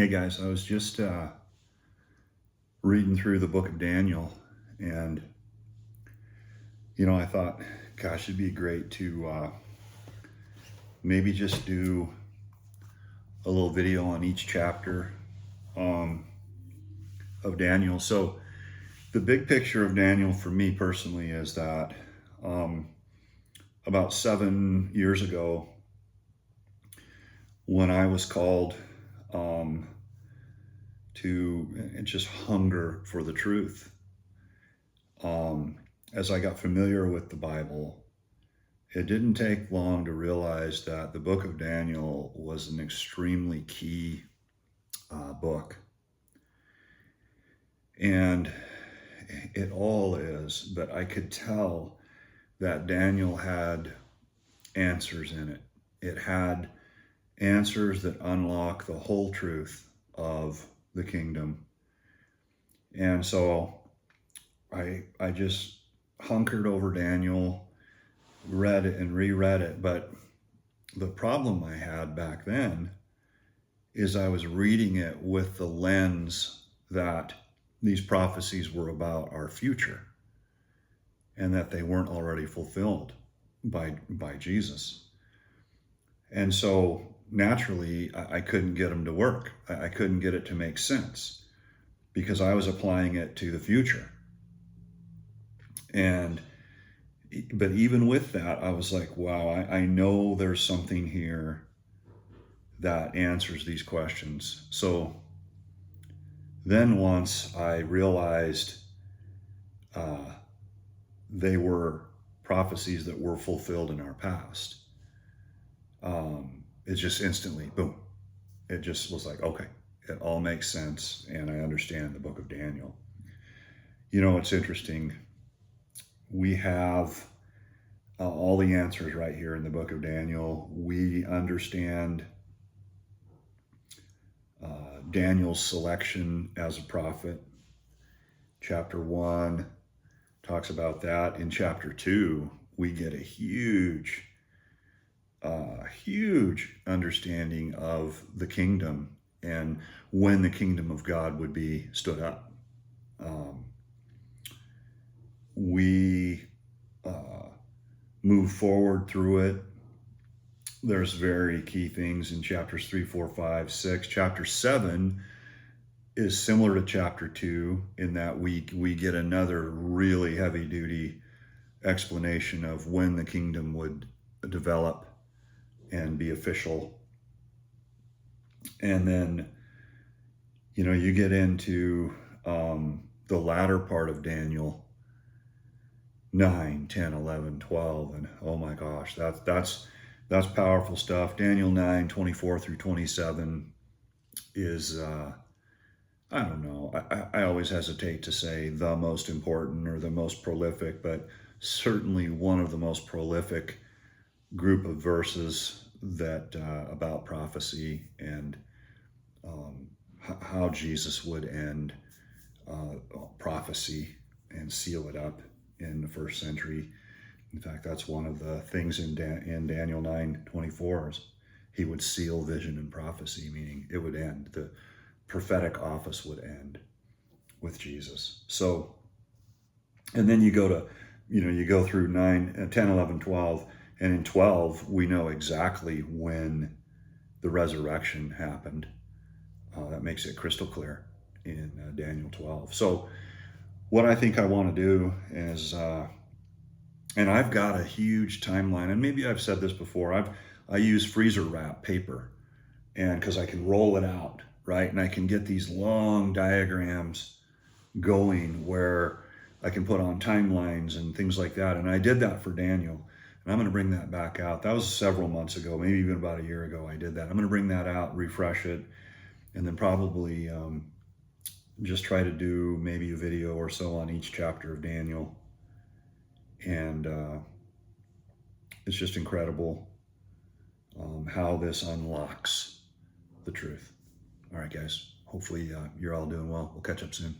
Hey guys, I was just reading through the book of Daniel, and I thought, gosh, it'd be great to maybe just do a little video on each chapter um, of Daniel. So, the big picture of Daniel for me personally is that um, about 7 years ago, when I was called um, to just hunger for the truth. As I got familiar with the Bible, it didn't take long to realize that the book of Daniel was an extremely key book. And it all is, but I could tell that Daniel had answers in it. It had answers that unlock the whole truth of the kingdom. And so I just hunkered over Daniel, read it and reread it. But the problem I had back then is I was reading it with the lens that these prophecies were about our future and that they weren't already fulfilled by Jesus. And so naturally, I couldn't get them to work. I couldn't get it to make sense because I was applying it to the future. But even with that, I was like, wow, I know there's something here that answers these questions. So then once I realized they were prophecies that were fulfilled in our past, it just instantly, boom, it just was like, okay, it all makes sense. And I understand the book of Daniel. It's interesting. We have all the answers right here in the book of Daniel. We understand Daniel's selection as a prophet. Chapter 1 talks about that. In chapter 2, we get a huge understanding of the kingdom and when the kingdom of God would be stood up. We move forward through it. There's very key things in chapters 3, 4, 5, 6. Chapter 7 is similar to chapter 2 in that we get another really heavy duty explanation of when the kingdom would develop and be official. And then, you get into the latter part of Daniel, 9, 10, 11, 12, and oh my gosh, that's powerful stuff. Daniel 9, 24 through 27 is, I don't know, I always hesitate to say the most important or the most prolific, but certainly one of the most prolific group of verses that about prophecy and how Jesus would end prophecy and seal it up in the first century. In fact, that's one of the things in Daniel 9:24 is he would seal vision and prophecy, meaning it would end. The prophetic office would end with Jesus. So, and then you go to, you go through 9, 10, 11, 12, and in 12, we know exactly when the resurrection happened. That makes it crystal clear in Daniel 12. So what I think I want to do is, and I've got a huge timeline, and maybe I've said this before, I use freezer wrap paper, and because I can roll it out, right? And I can get these long diagrams going where I can put on timelines and things like that. And I did that for Daniel, and I'm going to bring that back out. That was several months ago, maybe even about a year ago I did that. I'm going to bring that out, refresh it, and then probably just try to do maybe a video or so on each chapter of Daniel. And it's just incredible how this unlocks the truth. All right, guys. Hopefully you're all doing well. We'll catch up soon.